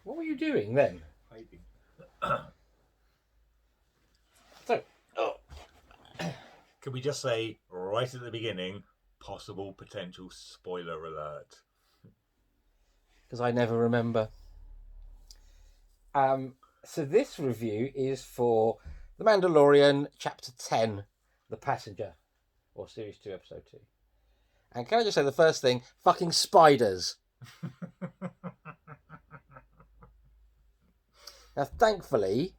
What were you doing then? Hiding. So, Can we just say right at the beginning, possible potential spoiler alert? because I never remember. So this review is for The Mandalorian, Chapter 10, The Passenger, or Series 2, Episode 2. And can I just say the first thing? Fucking spiders. Now, thankfully,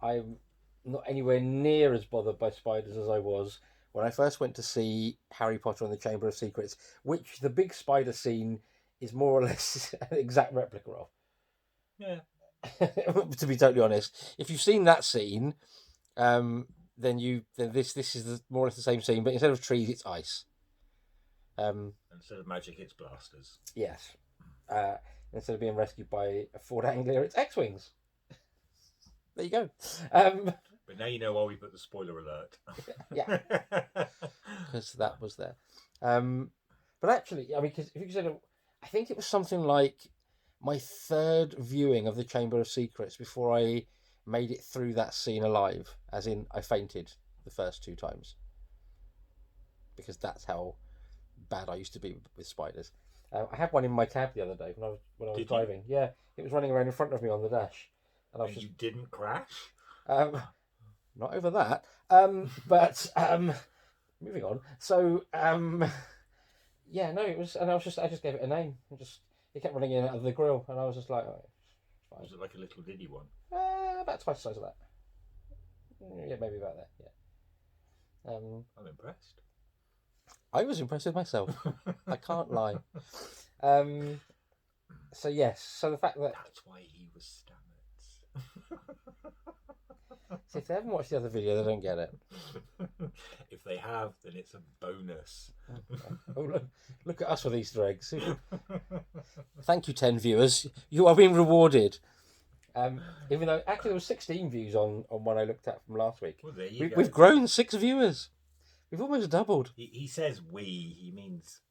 I'm not anywhere near as bothered by spiders as I was when I first went to see Harry Potter and the Chamber of Secrets, which the big spider scene is more or less an exact replica of. Yeah. To be totally honest, if you've seen that scene, then this is more or less the same scene, but instead of trees, it's ice. Instead of magic, it's blasters. Yes. Instead of being rescued by a Ford Anglia, it's X-wings. There you go. But now you know why we put the spoiler alert. Yeah, because that was there. But actually, I mean, because if you consider, I think it was something like my third viewing of the Chamber of Secrets before I made it through that scene alive, as in I fainted the first 2 times. Because that's how bad I used to be with spiders. I had one in my cab the other day when I was driving. Yeah, it was running around in front of me on the dash, and I was you didn't crash? Not over that. But moving on. So yeah, no, it was, and I just gave it a name. It kept running in out of the grill, and I was just like, oh, fine. Was it like a little Diddy one? About twice the size of that. Yeah, maybe about that. Yeah. I'm impressed. I was impressed with myself. I can't lie. So yes, so the fact that that's why he was Stamets. So if they haven't watched the other video, they don't get it. If they have, then it's a bonus. Oh, look at us with Easter eggs. Thank you, 10 viewers. You are being rewarded. Even though actually there was 16 views on one I looked at from last week. Well, there you go. We've grown 6 viewers. We've almost doubled. He says we. He means.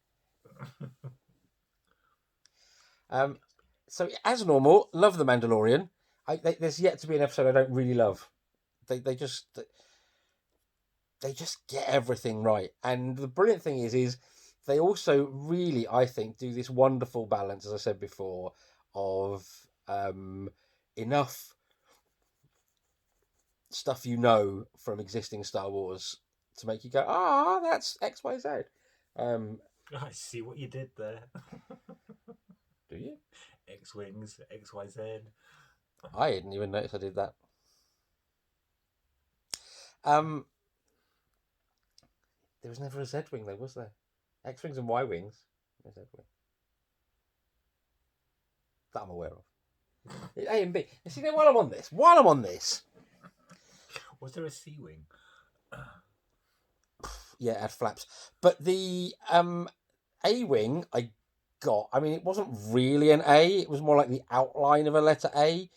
So as normal, love The Mandalorian. There's yet to be an episode I don't really love. They just get everything right. And the brilliant thing is they also really, I think, do this wonderful balance, as I said before, of enough stuff you know from existing Star Wars to make you go, that's XYZ. I see what you did there. Do you? X-Wings, XYZ. I didn't even notice I did that. There was never a Z-Wing though, was there? X-Wings and Y-Wings. No Z-Wing. That I'm aware of. A and B. You see, now while I'm on this. Was there a C-Wing? Yeah, it had flaps. But the A-Wing I got, I mean, it wasn't really an A. It was more like the outline of a letter A.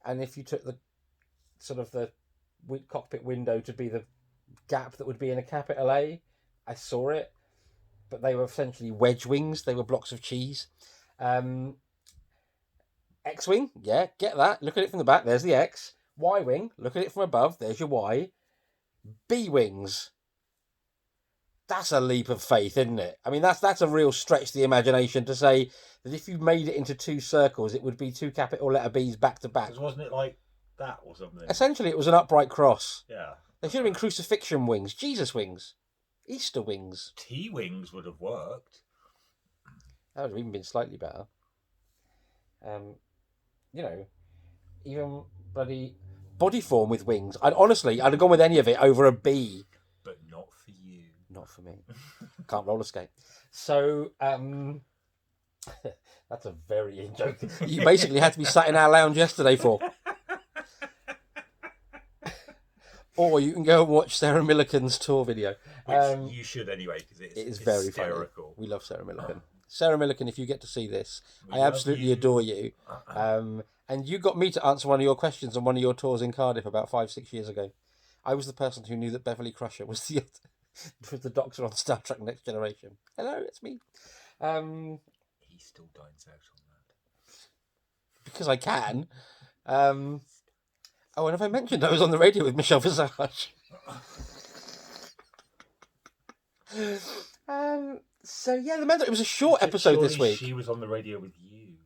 And if you took the sort of the cockpit window to be the gap that would be in a capital A, I saw it. But they were essentially wedge wings. They were blocks of cheese. X-Wing, yeah, get that. Look at it from the back. There's the X. Y-Wing, look at it from above. There's your Y. B-Wings. That's a leap of faith, isn't it? I mean, that's a real stretch to the imagination to say that if you made it into 2 circles, it would be 2 capital letter B's back to back. Because wasn't it like that or something? Essentially, it was an upright cross. Yeah. They should have been crucifixion wings, Jesus wings, Easter wings. T-Wings would have worked. That would have even been slightly better. Even bloody body form with wings. I'd have gone with any of it over a B. But not for you. Not for me. Can't roller skate. So, that's a very in joke. You basically had to be sat in our lounge yesterday for. Or you can go and watch Sarah Millican's tour video. Which you should anyway, because it is very hysterical. Funny. We love Sarah Millican. Sarah Millican, if you get to see this, I absolutely adore you. And you got me to answer one of your questions on one of your tours in Cardiff about 5-6 years ago. I was the person who knew that Beverly Crusher was the Doctor on Star Trek Next Generation. Hello, it's me. He still dines out on that. because I can. Oh, and have I mentioned I was on the radio with Michelle Visage? So yeah, it was a short episode Surely this week. she was on the radio with you.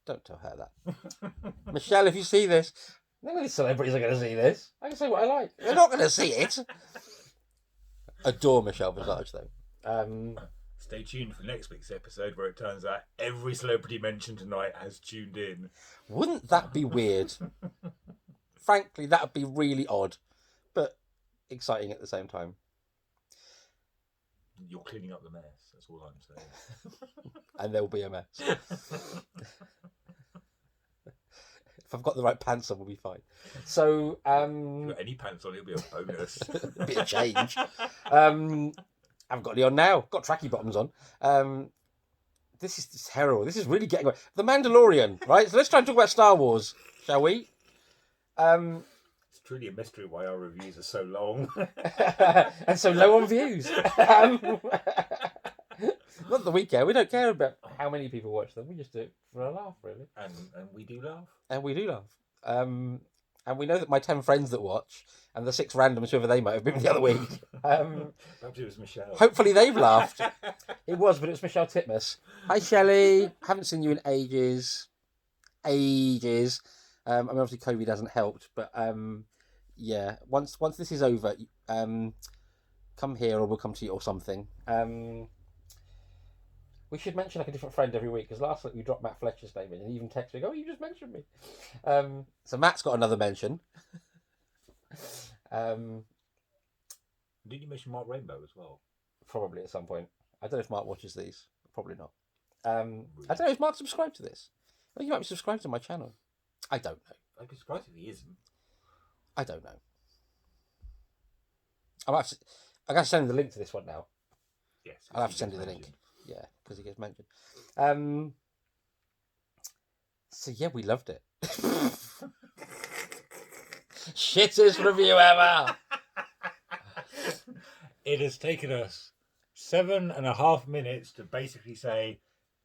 Don't tell her that. Michelle, if you see this, none of these celebrities are going to see this. I can say what I like. They're not going to see it. Adore Michelle Visage, though. Stay tuned for next week's episode where it turns out every celebrity mentioned tonight has tuned in. Wouldn't that be weird? Frankly, that would be really odd, but exciting at the same time. You're cleaning up the mess, that's all I'm saying. And there'll be a mess. If I've got the right pants on, we'll be fine. So, If you've got any pants on, it'll be a bonus. a bit of change. I haven't got any on now. Got tracky bottoms on. This is terrible. This is really getting away. The Mandalorian, right? So let's try and talk about Star Wars, shall we? It's truly a mystery why our reviews are so long. And so low on views. Not that we care. We don't care about how many people watch them. We just do it for a laugh, really. And we do laugh. And we do laugh. And we know that my 10 friends that watch, and the 6 randoms, whoever they might have been the other week. Perhaps it was Michelle. Hopefully they've laughed. It was, but it was Michelle Titmus. Hi, Shelley. Haven't seen you in ages. Ages. I mean, obviously COVID hasn't helped, but yeah. Once this is over, come here or we'll come to you or something. We should mention like a different friend every week, because last week we dropped Matt Fletcher's name in and he even texted me, oh, you just mentioned me. So Matt's got another mention. Didn't you mention Mark Rainbow as well? Probably at some point. I don't know if Mark watches these. Probably not. I don't know if Mark subscribed to this. I think he might be subscribed to my channel. I don't know. I'd be surprised if he isn't. I don't know. I'm going to send him the link to this one now. Yes. I'll have to send you the link. Yeah, because he gets mentioned. So yeah, we loved it. Shittest review ever. It has taken us 7.5 minutes to basically say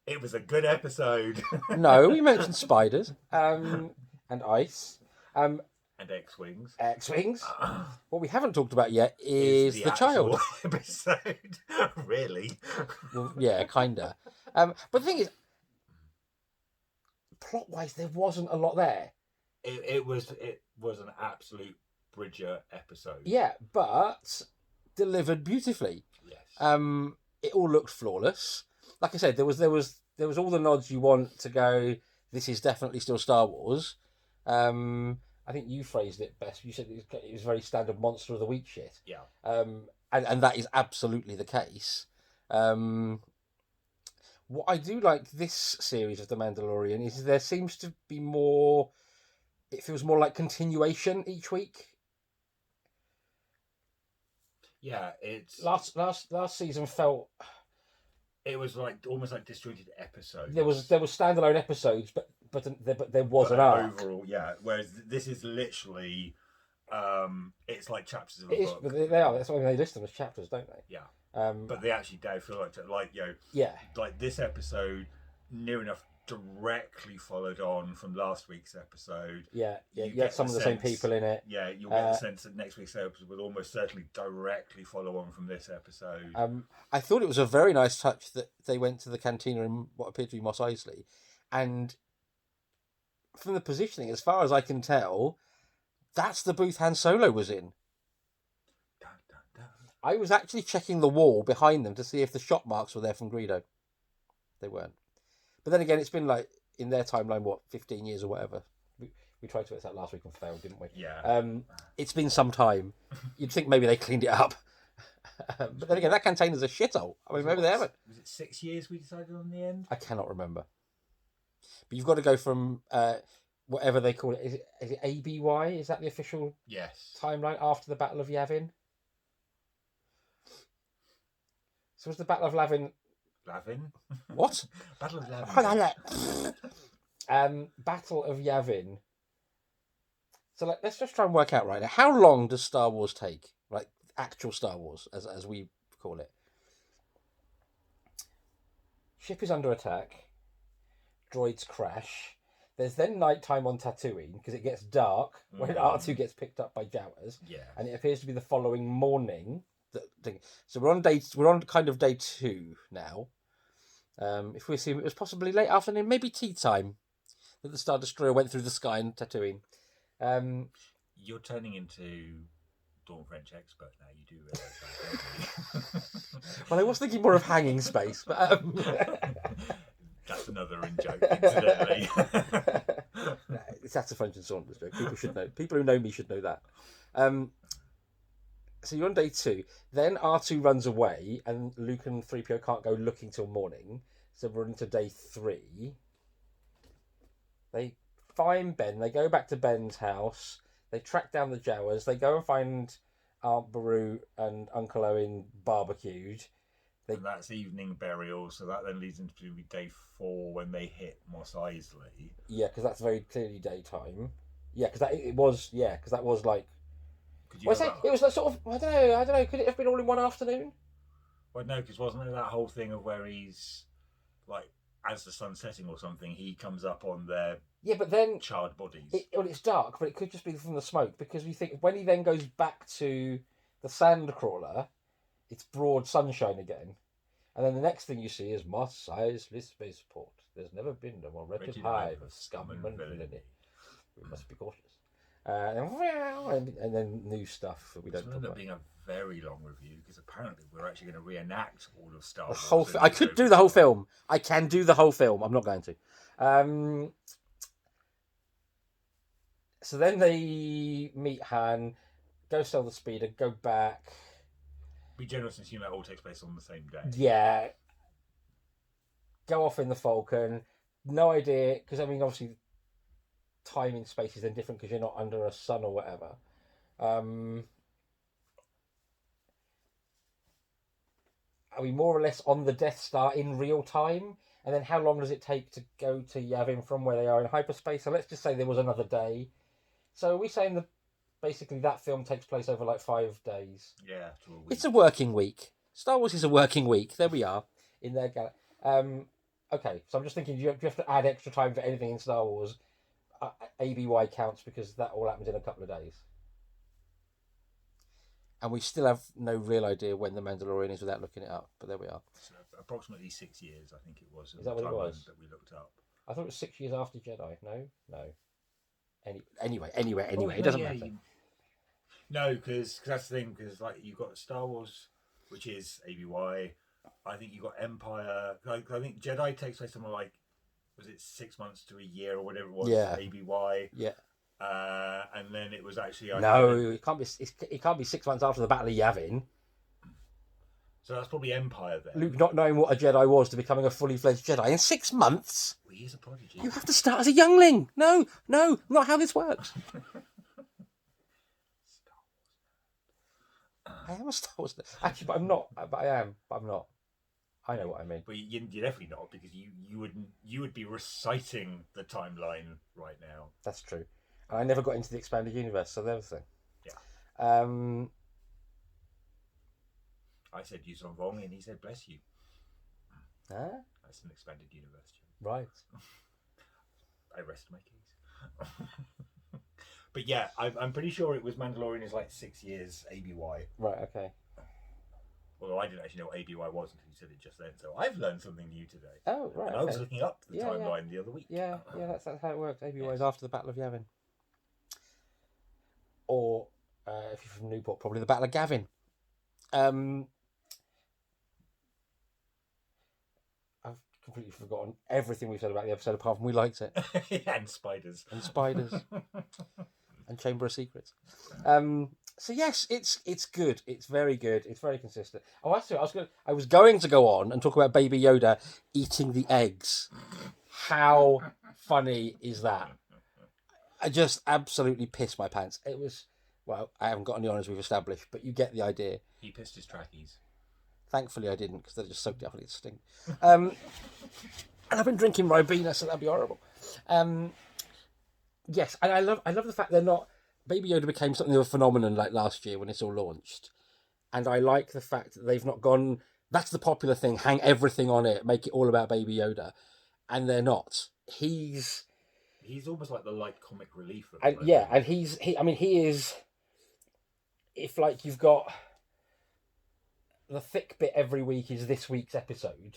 it was a good episode. No, we mentioned spiders and ice. And X-Wings. X-Wings. What we haven't talked about yet is the child episode. Really? Well, yeah, kinda. But the thing is, plot-wise, there wasn't a lot there. It was an absolute Bridger episode. Yeah, but delivered beautifully. Yes. It all looked flawless. Like I said, there was all the nods you want to go. This is definitely still Star Wars. I think you phrased it best. You said it was very standard Monster of the Week shit. Yeah. And that is absolutely the case. What I do like this series of The Mandalorian is there seems to be more. It feels more like continuation each week. Yeah, it's Last season felt. It was like almost like disjointed episodes. There was standalone episodes, but there was an arc. Overall, yeah. Whereas this is literally, it's like chapters of a It is, book. but they are. That's why they list them as chapters, don't they? Yeah. But they actually do feel like yeah, like this episode near enough directly followed on from last week's episode. Yeah. You Yeah, get some of the same people in it. Yeah, you'll get the sense that next week's episode will almost certainly directly follow on from this episode. I thought it was a very nice touch that they went to the cantina in what appeared to be Mos Eisley, and from the positioning, as far as I can tell, that's the booth Han Solo was in. Dun, dun, dun. I was actually checking the wall behind them to see if the shot marks were there from Greedo. They weren't. But then again, it's been like, in their timeline, 15 years or whatever. We tried to work that last week and failed, didn't we? Yeah. It's been some time. You'd think maybe they cleaned it up. But then again, that container's a shithole. I mean, maybe they haven't. Was it 6 years we decided on the end? I cannot remember. But you've got to go from whatever they call it. Is it ABY? Is that the official timeline after the Battle of Yavin? So was the Battle of Yavin... Lavin? What? Battle of Lavin. Battle of Yavin. So let's just try and work out right now. How long does Star Wars take? Like actual Star Wars, as we call it. Ship is under attack. droids crash. There's then nighttime on Tatooine because it gets dark when R2 gets picked up by Jawas. Yeah. And it appears to be the following morning. So we're on kind of day 2 now. If we assume it was possibly late afternoon, maybe tea time, that the Star Destroyer went through the sky in Tatooine. You're turning into Dawn French expert now. You do realise that, don't you? Well, I was thinking more of hanging space, but that's another in-joke, incidentally. No, that's a French and Saunders joke. People should know. People who know me should know that. So you're on day 2. Then R2 runs away, and Luke and 3PO can't go looking till morning. So we're into day 3. They find Ben. They go back to Ben's house. They track down the Jawas. They go and find Aunt Beru and Uncle Owen barbecued. And that's evening burial, so that then leads into day 4 when they hit Mos Eisley. Yeah, because that's very clearly daytime. Yeah, because that was like. It was like sort of. I don't know. Could it have been all in one afternoon? Well, no, because wasn't there that whole thing of where he's like, as the sun's setting or something, he comes up on their but then charred bodies. It's dark, but it could just be from the smoke because we think when he then goes back to the Sandcrawler, it's broad sunshine again, and then the next thing you see is Mos Eisley Spaceport. There's never been a more wretched hive of scum and villainy. We must be cautious. And then new stuff that we don't talk about. Being a very long review because apparently we're actually going to reenact all of Star Wars. I could do the whole film. I can do the whole film. I'm not going to. So then they meet Han, go sell the speeder, go back. Be generous and assume that all takes place on the same day. Yeah. Go off in the Falcon. No idea, because I mean, obviously, time in space is then different because you're not under a sun or whatever. Are we more or less on the Death Star in real time? And then how long does it take to go to Yavin from where they are in hyperspace? So let's just say there was another day. So are we saying that basically that film takes place over like 5 days? Yeah. It's a working week. Star Wars is a working week. There we are. In their okay, so I'm just thinking, do you have to add extra time for anything in Star Wars? ABY counts because that all happens in a couple of days. And we still have no real idea when The Mandalorian is without looking it up, but there we are. So approximately 6 years, I think it was. Is that what it was? That we looked up. I thought it was 6 years after Jedi. No. Anyway, it doesn't matter. No, because that's the thing. Because like you've got Star Wars, which is ABY. I think you've got Empire. Like, I think Jedi takes place somewhere like, was it 6 months to a year or whatever it was? Yeah. ABY. Yeah. And then it was actually. It can't be. It can't be 6 months after the Battle of Yavin. So that's probably Empire then. Luke not knowing what a Jedi was to becoming a fully fledged Jedi in 6 months. Well, he's a prodigy. You have to start as a youngling. No, not how this works. I am a Star Wars nerd. Actually, but I'm not. But I am. But I'm not. I know what I mean. But you're definitely not, because you would be reciting the timeline right now. That's true. And I never got into the expanded universe, so there's the thing. Yeah. I said you son wrong, and he said bless you. Huh? That's an expanded universe joke. Right. I rest my case. But yeah, I'm pretty sure it was Mandalorian is like 6 years ABY. Right. Okay. Although I didn't actually know what ABY was until you said it just then, so I've learned something new today. Oh, right. And I was looking up the timeline the other week. Yeah, that's how it works. ABY is after the Battle of Yavin. Or, if you're from Newport, probably the Battle of Gavin. I've completely forgotten everything we've said about the episode apart from we liked it. And spiders. And Chamber of Secrets. So yes, it's good. It's very good. It's very consistent. Oh, actually, I was going to go on and talk about Baby Yoda eating the eggs. How funny is that? I just absolutely pissed my pants. It was, well, I haven't got any honours we've established, but you get the idea. He pissed his trackies. Thankfully, I didn't, because they just soaked it up and it stink. And I've been drinking Ribena, so that'd be horrible. Yes, and I love the fact they're not. Baby Yoda became something of a phenomenon like last year when it's all launched, and I like the fact that they've not gone. That's the popular thing. Hang everything on it. Make it all about Baby Yoda, and they're not. he's almost like the light comic relief of and them, I yeah, think. and I mean, he is. If like you've got the thick bit every week is this week's episode,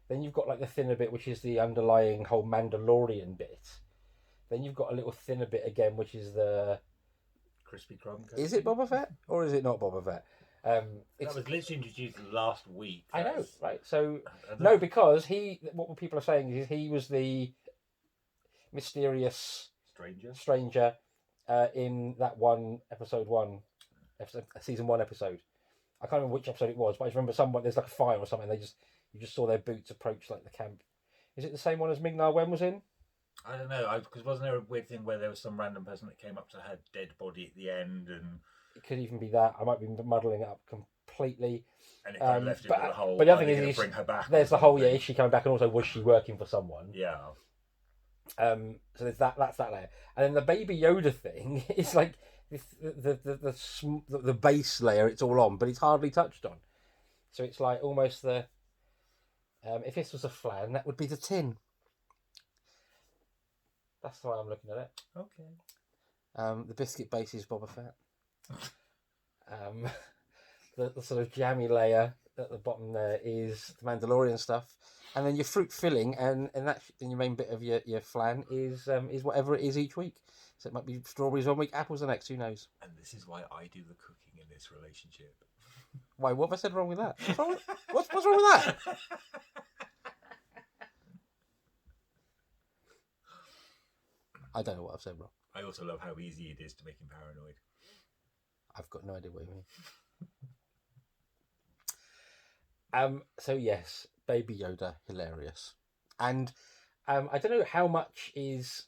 then you've got like the thinner bit, which is the underlying whole Mandalorian bit. Then you've got a little thinner bit again, which is the Crispy Crumb. Is it Boba Fett or is it not Boba Fett? That was literally introduced last week. I know, That's- right? So I don't- no, because what people are saying is he was the mysterious stranger in that season one episode. I can't remember which episode it was, but I just remember someone there's like a fire or something. You just saw their boots approach like the camp. Is it the same one as Ming-Na Wen was in? I don't know, because wasn't there a weird thing where there was some random person that came up to her dead body at the end, and It could even be that. I might be muddling it up completely. it kind of left it with a whole. But the other thing is, is, bring her back. there's the whole is she coming back, and also was she working for someone? Yeah. So there's that. That's that layer, and then the Baby Yoda thing is like the base layer. It's all on, but it's hardly touched on. So it's like almost the. If this was a flan, that would be the tin. That's the way I'm looking at it. Okay. The biscuit base is Boba Fett. The sort of jammy layer at the bottom there is the Mandalorian stuff, and then your fruit filling and your main bit of your flan is whatever it is each week. So it might be strawberries one week, apples the next. Who knows? And this is why I do the cooking in this relationship. Why? What have I said wrong with that? What's wrong with that? I don't know what I've said wrong. I also love how easy it is to make him paranoid. I've got no idea what you mean. So yes, Baby Yoda, hilarious. And I don't know how much is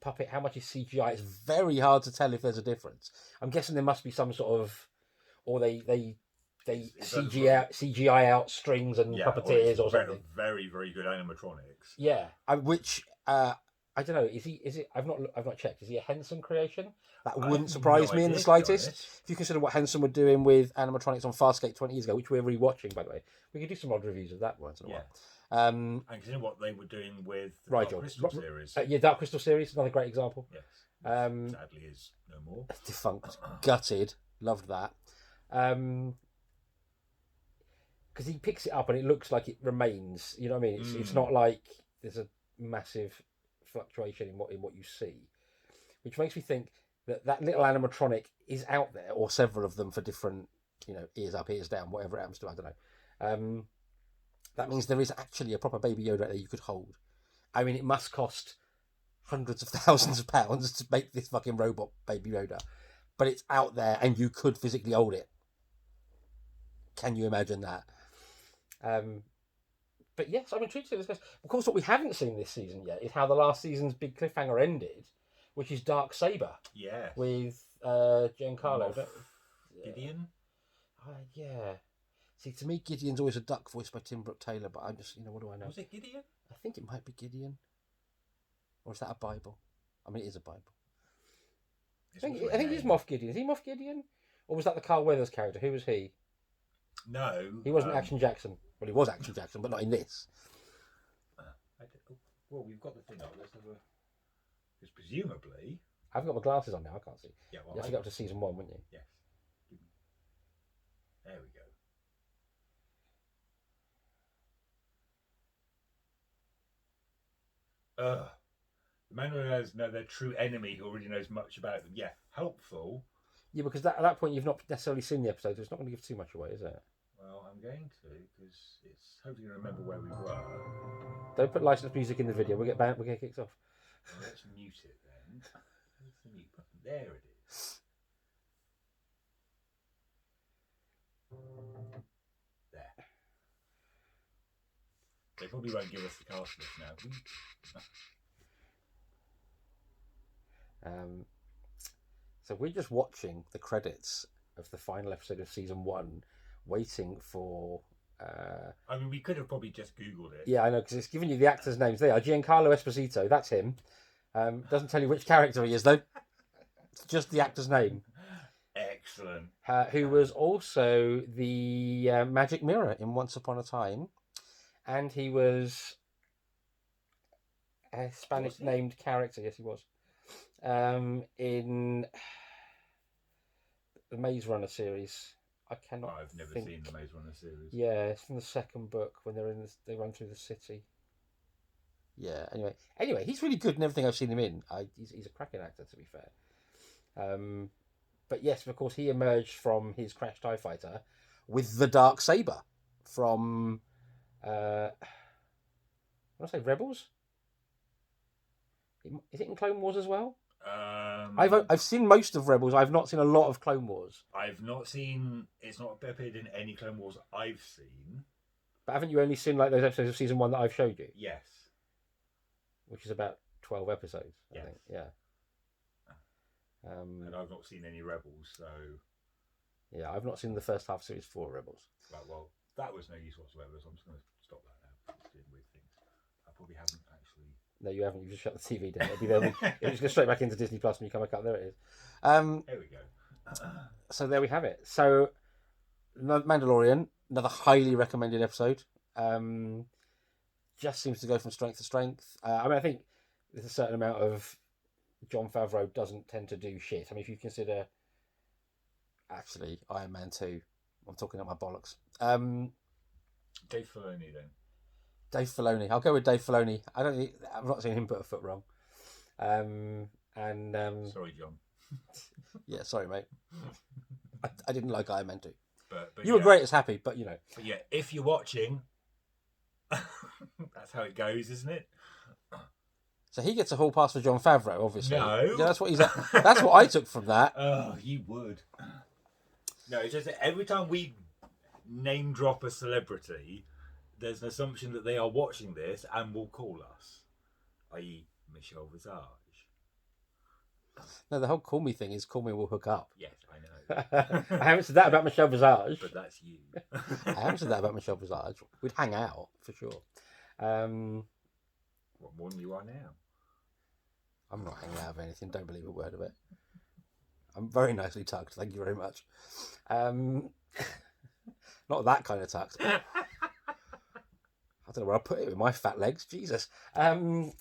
puppet, how much is CGI. It's very hard to tell if there's a difference. I'm guessing there must be some sort of, or they CGI out strings and puppeteers or something. Very, very good animatronics. Yeah, which I don't know. Is it? I've not checked. Is he a Henson creation? That wouldn't surprise me in the slightest. If you consider what Henson were doing with animatronics on Farscape 20 years ago, which we're rewatching, by the way, we could do some odd reviews of that once in a while. And consider what they were doing with the Dark Crystal series. Dark Crystal series, another great example. Yes. Sadly, is no more. Defunct, gutted. Loved that. Because he picks it up and it looks like it remains. You know what I mean? It's not like there's a massive fluctuation in what you see, which makes me think that little animatronic is out there, or several of them for different, ears up, ears down, whatever it happens to. I don't know. That means there is actually a proper Baby Yoda out there you could hold. I mean, it must cost hundreds of thousands of pounds to make this fucking robot Baby Yoda, but it's out there and you could physically hold it. Can you imagine that? But yes, I'm intrigued to see this. Of course, what we haven't seen this season yet is how the last season's big cliffhanger ended, which is Darksaber. Yeah. With Giancarlo. Gideon? Yeah. See, to me, Gideon's always a duck voiced by Tim Brooke Taylor, but I'm just, what do I know? Was it Gideon? I think it might be Gideon. Or is that a Bible? I mean, it is a Bible. I think it is Moff Gideon. Is he Moff Gideon? Or was that the Carl Weathers character? Who was he? No. He wasn't Action Jackson. Well, he was Action Jackson, but not in this. Well, we've got the thing up. Let's have a... Because presumably... I've got my glasses on now. I can't see. Yeah, well, you have to go up to season 1, wouldn't you? Yes. There we go. The Mandalorians know their true enemy who already knows much about them. Yeah, helpful. Yeah, because at that point you've not necessarily seen the episode, so it's not going to give too much away, is it? Well, I'm going to, because it's hopefully going to remember where we were. Don't put licensed music in the video. We'll get banned. We'll get kicked off. Well, let's mute it then. Where's the mute button? There it is. There. They probably won't give us the cast list now. So we're just watching the credits of the final episode of season 1, waiting for. I mean, we could have probably just Googled it. Yeah, I know, because it's giving you the actors' names. They are Giancarlo Esposito. That's him. Doesn't tell you which character he is though. It's just the actor's name. Excellent. Who was also the Magic Mirror in Once Upon a Time, and he was a Spanish Was he? named character. Yes, he was. In the Maze Runner series. I cannot. I've never think. seen the Maze Runner series. Yeah, it's from the second book when they run through the city. Yeah. Anyway, he's really good in everything I've seen him in. He's a cracking actor, to be fair. But yes, of course, he emerged from his Crash TIE Fighter with the dark saber from. I want to say Rebels. Is it in Clone Wars as well? I've seen most of Rebels. I've not seen a lot of Clone Wars. I've not seen. It's not appeared in any Clone Wars I've seen. But haven't you only seen like those episodes of season 1 that I've showed you? Yes. Which is about 12 episodes. I think. Yeah. And I've not seen any Rebels, so. Yeah, I've not seen the first half of series 4 Rebels. Right, well, that was no use whatsoever, so I'm just going to stop that now. It's doing weird things. I probably haven't actually. No, you haven't. You just shut the TV down. It'll be there. It'll just go straight back into Disney Plus when you come back up. There it is. There we go. So there we have it. So, Mandalorian, another highly recommended episode. Just seems to go from strength to strength. I think there's a certain amount of Jon Favreau doesn't tend to do shit. I mean, if you consider, actually, Iron Man 2, I'm talking about my bollocks. Dave Filoni then. Dave Filoni. I'll go with Dave Filoni. I've not seen him put a foot wrong. Sorry, John. Yeah, sorry, mate. I didn't like Iron Man 2. But you were great as Happy, but you know. But yeah, if you're watching, that's how it goes, isn't it? So he gets a hall pass for Jon Favreau, obviously. No. Yeah, that's what he's. That's what I took from that. Oh, you would. No, it's just that every time we name drop a celebrity, there's an assumption that they are watching this and will call us, i.e., Michelle Visage. No, the whole call me thing is call me, we'll hook up. Yes, I know. I haven't said that about Michelle Visage. But that's you. I haven't said that about Michelle Visage. We'd hang out for sure. What more than you are now? I'm not hanging out of anything. Don't believe a word of it. I'm very nicely tucked. Thank you very much. Not that kind of tucked. I don't know where I put it with my fat legs. Jesus. I don't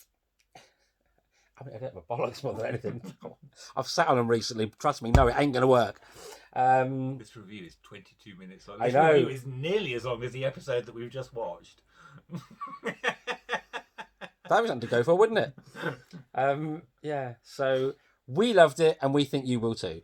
have my bollocks more than anything. I've sat on them recently. Trust me, no, it ain't going to work. This review is 22 minutes long. This review is nearly as long as the episode that we've just watched. That was something to go for, wouldn't it? Yeah, so we loved it and we think you will too.